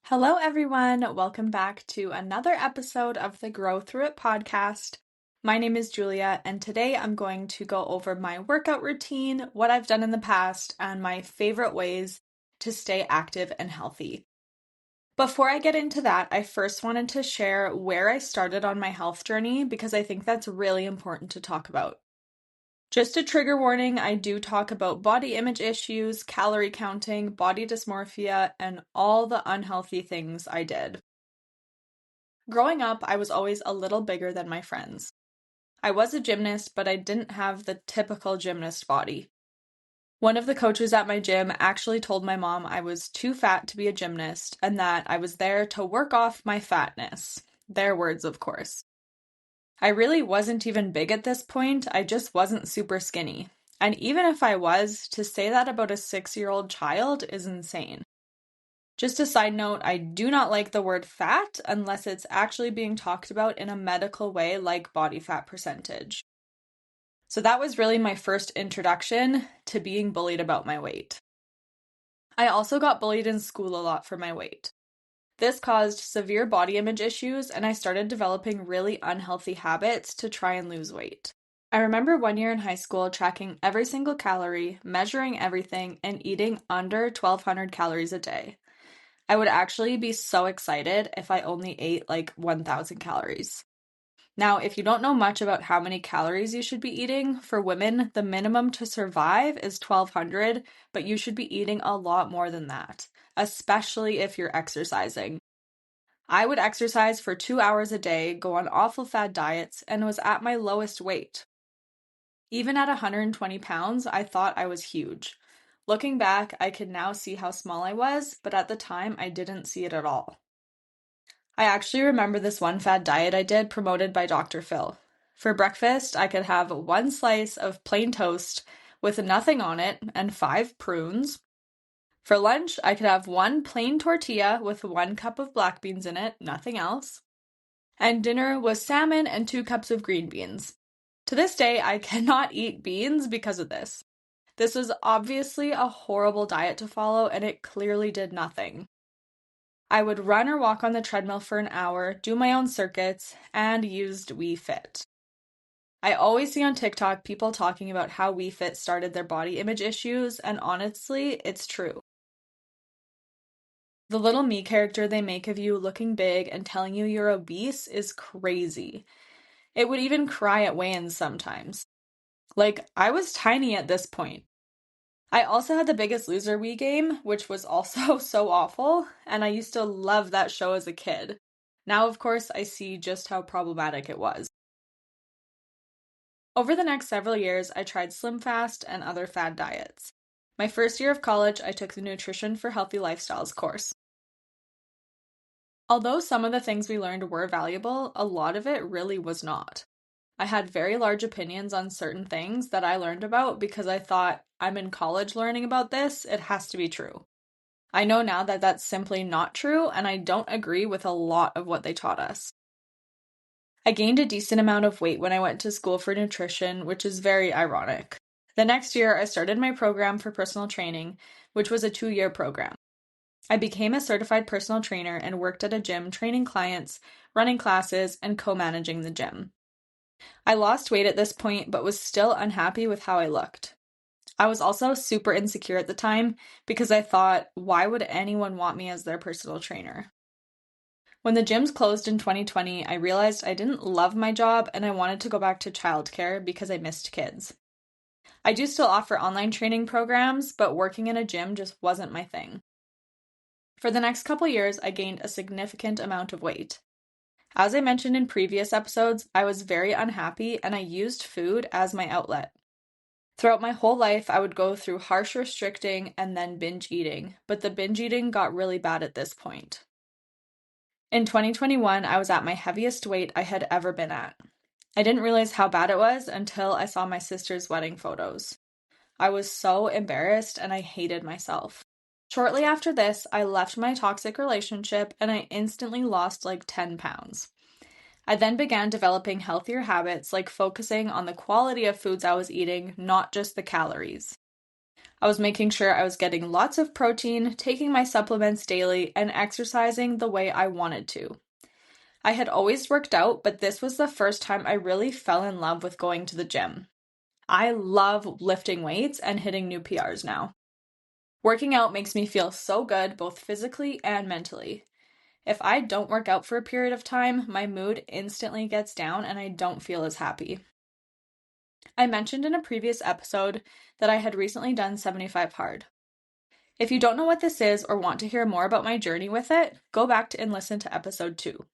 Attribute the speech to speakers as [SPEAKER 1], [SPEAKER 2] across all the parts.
[SPEAKER 1] Hello, everyone. Welcome back to another episode of the Grow Through It podcast. My name is Julia, and today I'm going to go over my workout routine, what I've done in the past, and my favorite ways to stay active and healthy. Before I get into that, I first wanted to share where I started on my health journey because I think that's really important to talk about. Just a trigger warning, I do talk about body image issues, calorie counting, body dysmorphia, and all the unhealthy things I did. Growing up, I was always a little bigger than my friends. I was a gymnast, but I didn't have the typical gymnast body. One of the coaches at my gym actually told my mom I was too fat to be a gymnast and that I was there to work off my fatness. Their words, of course. I really wasn't even big at this point, I just wasn't super skinny. And even if I was, to say that about a 6-year-old child is insane. Just a side note, I do not like the word fat unless it's actually being talked about in a medical way like body fat percentage. So that was really my first introduction to being bullied about my weight. I also got bullied in school a lot for my weight. This caused severe body image issues, and I started developing really unhealthy habits to try and lose weight. I remember one year in high school tracking every single calorie, measuring everything, and eating under 1,200 calories a day. I would actually be so excited if I only ate like 1,000 calories. Now, if you don't know much about how many calories you should be eating, for women, the minimum to survive is 1,200, but you should be eating a lot more than that, especially if you're exercising. I would exercise for 2 hours a day, go on awful fad diets, and was at my lowest weight. Even at 120 pounds, I thought I was huge. Looking back, I can now see how small I was, but at the time, I didn't see it at all. I actually remember this one fad diet I did promoted by Dr. Phil. For breakfast, I could have one slice of plain toast with nothing on it and 5 prunes. For lunch, I could have one plain tortilla with 1 cup of black beans in it, nothing else. And dinner was salmon and 2 cups of green beans. To this day, I cannot eat beans because of this. This was obviously a horrible diet to follow, and it clearly did nothing. I would run or walk on the treadmill for an hour, do my own circuits, and used Wii Fit. I always see on TikTok people talking about how Wii Fit started their body image issues, and honestly, it's true. The little me character they make of you looking big and telling you you're obese is crazy. It would even cry at weigh-ins sometimes. Like, I was tiny at this point. I also had the Biggest Loser Wii game, which was also so awful, and I used to love that show as a kid. Now, of course, I see just how problematic it was. Over the next several years, I tried Slim Fast and other fad diets. My first year of college, I took the Nutrition for Healthy Lifestyles course. Although some of the things we learned were valuable, a lot of it really was not. I had very large opinions on certain things that I learned about because I thought, I'm in college learning about this, it has to be true. I know now that that's simply not true, and I don't agree with a lot of what they taught us. I gained a decent amount of weight when I went to school for nutrition, which is very ironic. The next year, I started my program for personal training, which was a 2-year program. I became a certified personal trainer and worked at a gym training clients, running classes, and co-managing the gym. I lost weight at this point, but was still unhappy with how I looked. I was also super insecure at the time because I thought, why would anyone want me as their personal trainer? When the gyms closed in 2020, I realized I didn't love my job and I wanted to go back to childcare because I missed kids. I do still offer online training programs, but working in a gym just wasn't my thing. For the next couple years, I gained a significant amount of weight. As I mentioned in previous episodes, I was very unhappy and I used food as my outlet. Throughout my whole life, I would go through harsh restricting and then binge eating, but the binge eating got really bad at this point. In 2021, I was at my heaviest weight I had ever been at. I didn't realize how bad it was until I saw my sister's wedding photos. I was so embarrassed and I hated myself. Shortly after this, I left my toxic relationship and I instantly lost like 10 pounds. I then began developing healthier habits like focusing on the quality of foods I was eating, not just the calories. I was making sure I was getting lots of protein, taking my supplements daily, and exercising the way I wanted to. I had always worked out, but this was the first time I really fell in love with going to the gym. I love lifting weights and hitting new PRs now. Working out makes me feel so good, both physically and mentally. If I don't work out for a period of time, my mood instantly gets down and I don't feel as happy. I mentioned in a previous episode that I had recently done 75 hard. If you don't know what this is or want to hear more about my journey with it, go back and listen to episode 2.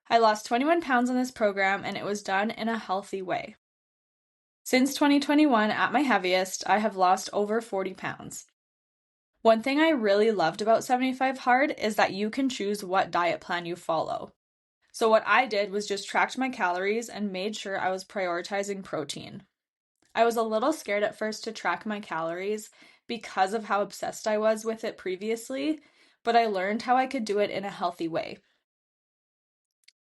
[SPEAKER 1] I lost 21 pounds in this program and it was done in a healthy way. Since 2021, at my heaviest, I have lost over 40 pounds. One thing I really loved about 75 Hard is that you can choose what diet plan you follow. So what I did was just tracked my calories and made sure I was prioritizing protein. I was a little scared at first to track my calories because of how obsessed I was with it previously, but I learned how I could do it in a healthy way.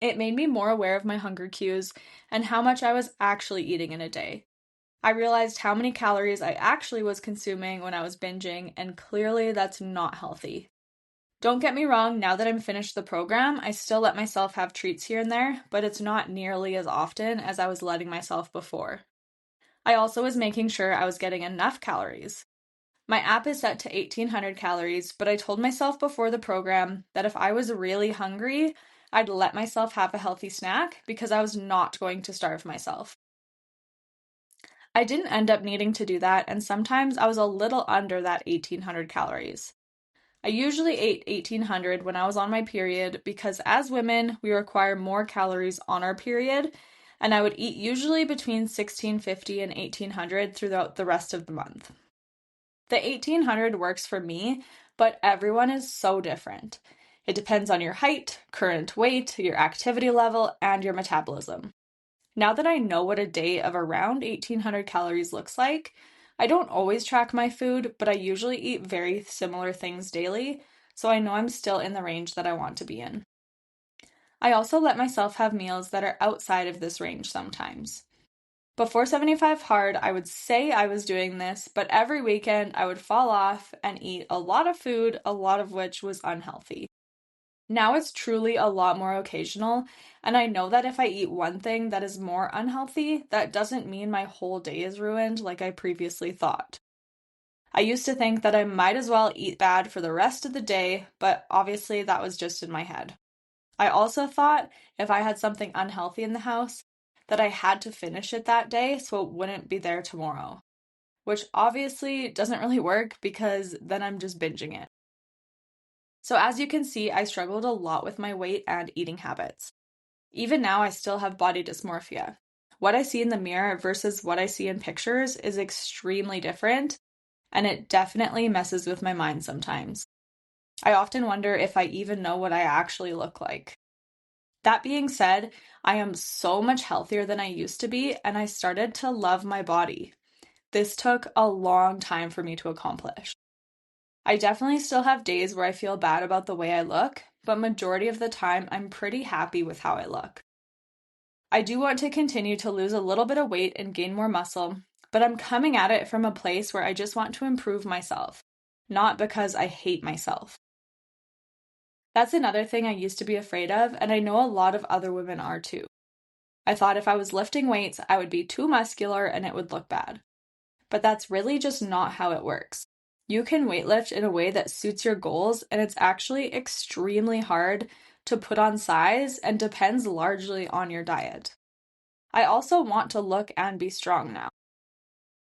[SPEAKER 1] It made me more aware of my hunger cues and how much I was actually eating in a day. I realized how many calories I actually was consuming when I was binging, and clearly that's not healthy. Don't get me wrong, now that I'm finished the program, I still let myself have treats here and there, but it's not nearly as often as I was letting myself before. I also was making sure I was getting enough calories. My app is set to 1,800 calories, but I told myself before the program that if I was really hungry, I'd let myself have a healthy snack because I was not going to starve myself. I didn't end up needing to do that, and sometimes I was a little under that 1,800 calories. I usually ate 1,800 when I was on my period because as women, we require more calories on our period, and I would eat usually between 1,650 and 1,800 throughout the rest of the month. The 1,800 works for me, but everyone is so different. It depends on your height, current weight, your activity level, and your metabolism. Now that I know what a day of around 1,800 calories looks like, I don't always track my food, but I usually eat very similar things daily, so I know I'm still in the range that I want to be in. I also let myself have meals that are outside of this range sometimes. Before 75 hard, I would say I was doing this, but every weekend I would fall off and eat a lot of food, a lot of which was unhealthy. Now it's truly a lot more occasional, and I know that if I eat one thing that is more unhealthy, that doesn't mean my whole day is ruined like I previously thought. I used to think that I might as well eat bad for the rest of the day, but obviously that was just in my head. I also thought if I had something unhealthy in the house, that I had to finish it that day so it wouldn't be there tomorrow, which obviously doesn't really work because then I'm just binging it. So as you can see, I struggled a lot with my weight and eating habits. Even now, I still have body dysmorphia. What I see in the mirror versus what I see in pictures is extremely different, and it definitely messes with my mind sometimes. I often wonder if I even know what I actually look like. That being said, I am so much healthier than I used to be, and I started to love my body. This took a long time for me to accomplish. I definitely still have days where I feel bad about the way I look, but majority of the time I'm pretty happy with how I look. I do want to continue to lose a little bit of weight and gain more muscle, but I'm coming at it from a place where I just want to improve myself, not because I hate myself. That's another thing I used to be afraid of, and I know a lot of other women are too. I thought if I was lifting weights, I would be too muscular and it would look bad. But that's really just not how it works. You can weightlift in a way that suits your goals, and it's actually extremely hard to put on size and depends largely on your diet. I also want to look and be strong now.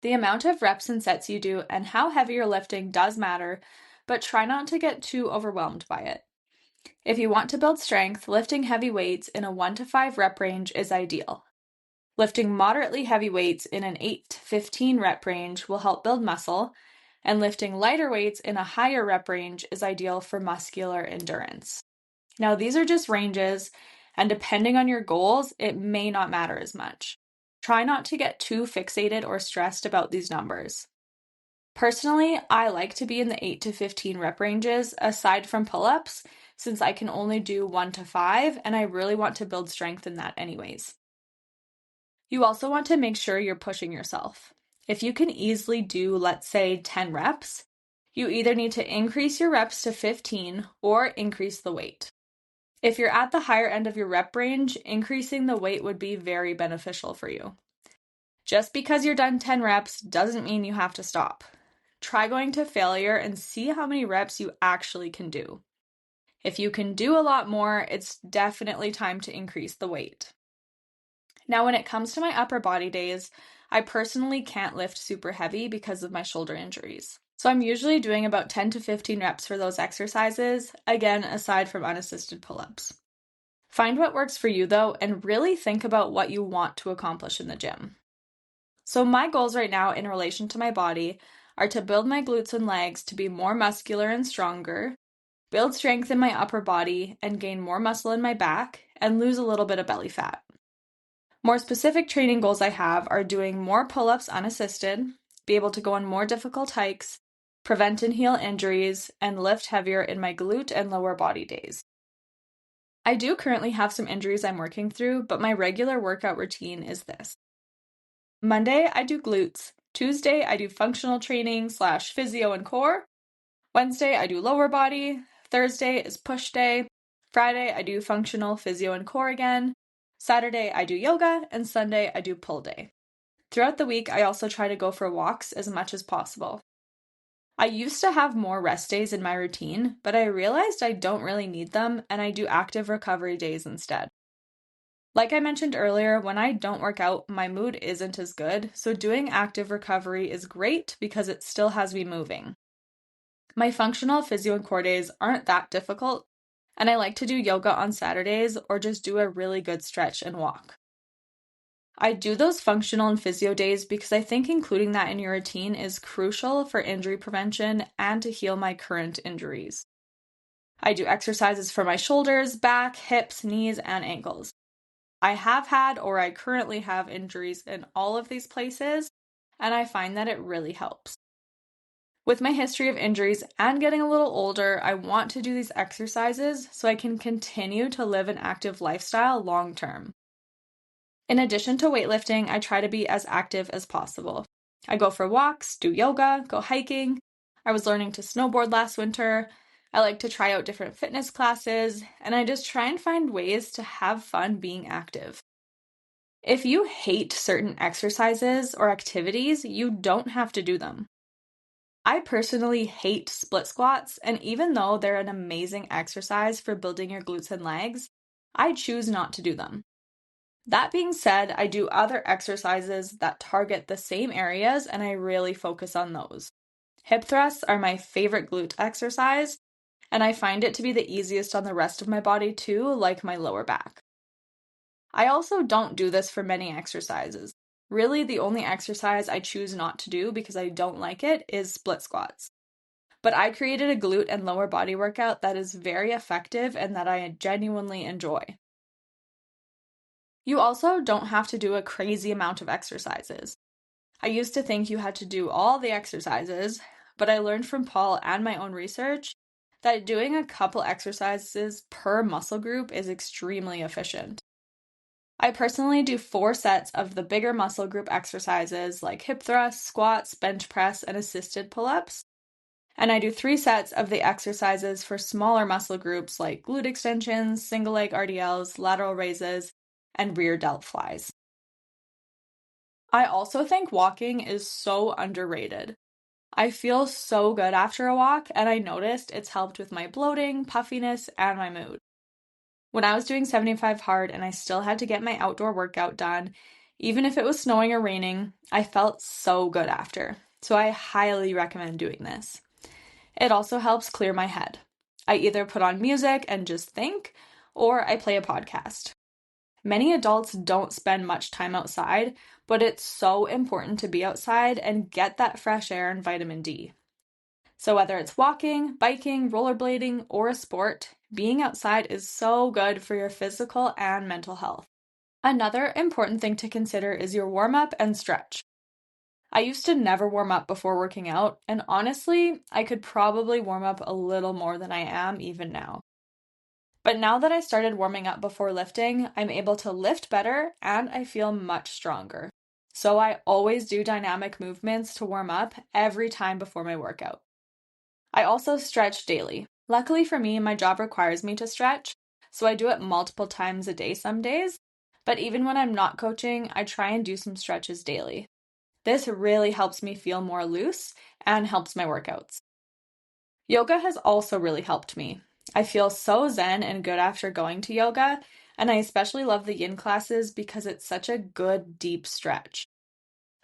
[SPEAKER 1] The amount of reps and sets you do and how heavy you're lifting does matter, but try not to get too overwhelmed by it. If you want to build strength, lifting heavy weights in a 1 to 5 rep range is ideal. Lifting moderately heavy weights in an 8 to 15 rep range will help build muscle, and lifting lighter weights in a higher rep range is ideal for muscular endurance. Now, these are just ranges, and depending on your goals, it may not matter as much. Try not to get too fixated or stressed about these numbers. Personally, I like to be in the 8 to 15 rep ranges aside from pull-ups, since I can only do 1 to 5, and I really want to build strength in that anyways. You also want to make sure you're pushing yourself. If you can easily do, let's say, 10 reps, you either need to increase your reps to 15 or increase the weight. If you're at the higher end of your rep range, increasing the weight would be very beneficial for you. Just because you're done 10 reps doesn't mean you have to stop. Try going to failure and see how many reps you actually can do. If you can do a lot more, it's definitely time to increase the weight. Now, when it comes to my upper body days, I personally can't lift super heavy because of my shoulder injuries. So I'm usually doing about 10 to 15 reps for those exercises, again, aside from unassisted pull-ups. Find what works for you though, and really think about what you want to accomplish in the gym. So my goals right now in relation to my body are to build my glutes and legs to be more muscular and stronger, build strength in my upper body and gain more muscle in my back, and lose a little bit of belly fat. More specific training goals I have are doing more pull-ups unassisted, be able to go on more difficult hikes, prevent and heal injuries, and lift heavier in my glute and lower body days. I do currently have some injuries I'm working through, but my regular workout routine is this. Monday, I do glutes. Tuesday, I do functional training / physio and core. Wednesday, I do lower body. Thursday is push day. Friday, I do functional, physio, and core again. Saturday, I do yoga. And Sunday, I do pull day. Throughout the week, I also try to go for walks as much as possible. I used to have more rest days in my routine, but I realized I don't really need them, and I do active recovery days instead. Like I mentioned earlier, when I don't work out, my mood isn't as good, so doing active recovery is great because it still has me moving. My functional physio and core days aren't that difficult, and I like to do yoga on Saturdays or just do a really good stretch and walk. I do those functional and physio days because I think including that in your routine is crucial for injury prevention and to heal my current injuries. I do exercises for my shoulders, back, hips, knees, and ankles. I have had or I currently have injuries in all of these places, and I find that it really helps. With my history of injuries and getting a little older, I want to do these exercises so I can continue to live an active lifestyle long term. In addition to weightlifting, I try to be as active as possible. I go for walks, do yoga, go hiking. I was learning to snowboard last winter. I like to try out different fitness classes, and I just try and find ways to have fun being active. If you hate certain exercises or activities, you don't have to do them. I personally hate split squats, and even though they're an amazing exercise for building your glutes and legs, I choose not to do them. That being said, I do other exercises that target the same areas, and I really focus on those. Hip thrusts are my favorite glute exercise, and I find it to be the easiest on the rest of my body too, like my lower back. I also don't do this for many exercises. Really, the only exercise I choose not to do because I don't like it is split squats. But I created a glute and lower body workout that is very effective and that I genuinely enjoy. You also don't have to do a crazy amount of exercises. I used to think you had to do all the exercises, but I learned from Paul and my own research that doing a couple exercises per muscle group is extremely efficient. I personally do 4 sets of the bigger muscle group exercises like hip thrusts, squats, bench press, and assisted pull-ups. And I do 3 sets of the exercises for smaller muscle groups like glute extensions, single leg RDLs, lateral raises, and rear delt flies. I also think walking is so underrated. I feel so good after a walk, and I noticed it's helped with my bloating, puffiness, and my mood. When I was doing 75 hard and I still had to get my outdoor workout done, even if it was snowing or raining, I felt so good after. So I highly recommend doing this. It also helps clear my head. I either put on music and just think, or I play a podcast. Many adults don't spend much time outside, but it's so important to be outside and get that fresh air and vitamin D. So whether it's walking, biking, rollerblading, or a sport, being outside is so good for your physical and mental health. Another important thing to consider is your warm-up and stretch. I used to never warm up before working out, and honestly, I could probably warm up a little more than I am even now. But now that I started warming up before lifting, I'm able to lift better and I feel much stronger. So I always do dynamic movements to warm up every time before my workout. I also stretch daily. Luckily for me, my job requires me to stretch, so I do it multiple times a day some days. But even when I'm not coaching, I try and do some stretches daily. This really helps me feel more loose and helps my workouts. Yoga has also really helped me. I feel so zen and good after going to yoga, and I especially love the yin classes because it's such a good deep stretch.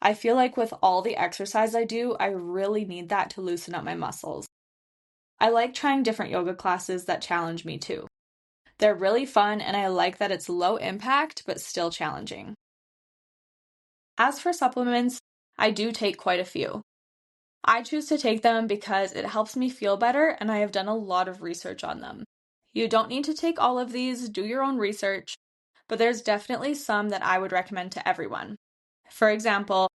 [SPEAKER 1] I feel like with all the exercise I do, I really need that to loosen up my muscles. I like trying different yoga classes that challenge me too. They're really fun, and I like that it's low impact but still challenging. As for supplements, I do take quite a few. I choose to take them because it helps me feel better, and I have done a lot of research on them. You don't need to take all of these, do your own research, but there's definitely some that I would recommend to everyone. For example,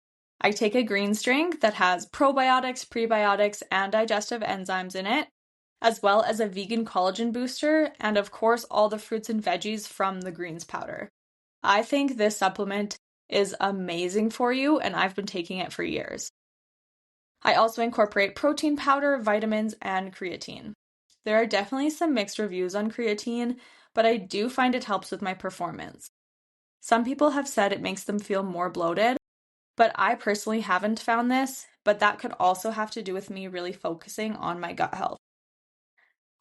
[SPEAKER 1] I take a greens drink that has probiotics, prebiotics, and digestive enzymes in it, as well as a vegan collagen booster, and of course, all the fruits and veggies from the greens powder. I think this supplement is amazing for you, and I've been taking it for years. I also incorporate protein powder, vitamins, and creatine. There are definitely some mixed reviews on creatine, but I do find it helps with my performance. Some people have said it makes them feel more bloated, but I personally haven't found this, but that could also have to do with me really focusing on my gut health.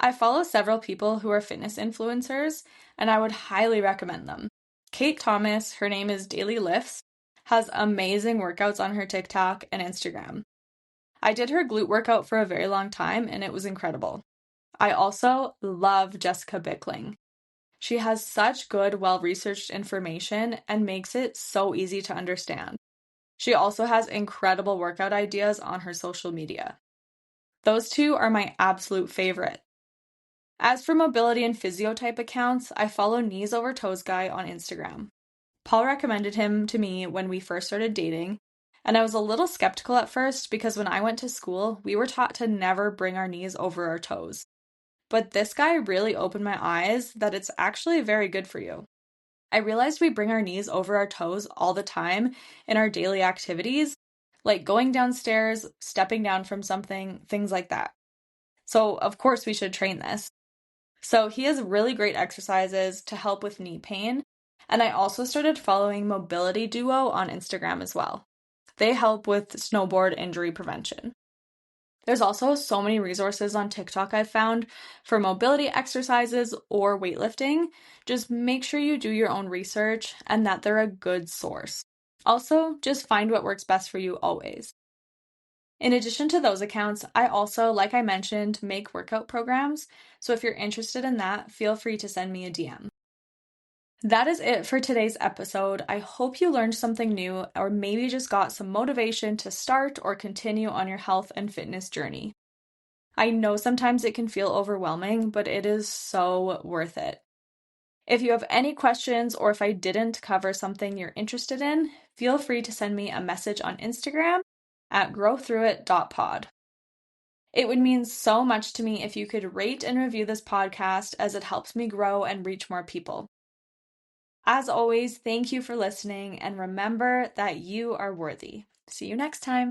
[SPEAKER 1] I follow several people who are fitness influencers, and I would highly recommend them. Kate Thomas, her name is Daily Lifts, has amazing workouts on her TikTok and Instagram. I did her glute workout for a very long time, and it was incredible. I also love Jessica Bickling. She has such good, well-researched information and makes it so easy to understand. She also has incredible workout ideas on her social media. Those two are my absolute favorite. As for mobility and physio type accounts, I follow Knees Over Toes Guy on Instagram. Paul recommended him to me when we first started dating, and I was a little skeptical at first because when I went to school, we were taught to never bring our knees over our toes. But this guy really opened my eyes that it's actually very good for you. I realized we bring our knees over our toes all the time in our daily activities, like going downstairs, stepping down from something, things like that. So, of course, we should train this. So, he has really great exercises to help with knee pain. And I also started following Mobility Duo on Instagram as well. They help with snowboard injury prevention. There's also so many resources on TikTok I've found for mobility exercises or weightlifting. Just make sure you do your own research and that they're a good source. Also, just find what works best for you always. In addition to those accounts, I also, like I mentioned, make workout programs. So if you're interested in that, feel free to send me a DM. That is it for today's episode. I hope you learned something new or maybe just got some motivation to start or continue on your health and fitness journey. I know sometimes it can feel overwhelming, but it is so worth it. If you have any questions or if I didn't cover something you're interested in, feel free to send me a message on Instagram at growthroughit.pod. It would mean so much to me if you could rate and review this podcast as it helps me grow and reach more people. As always, thank you for listening and remember that you are worthy. See you next time.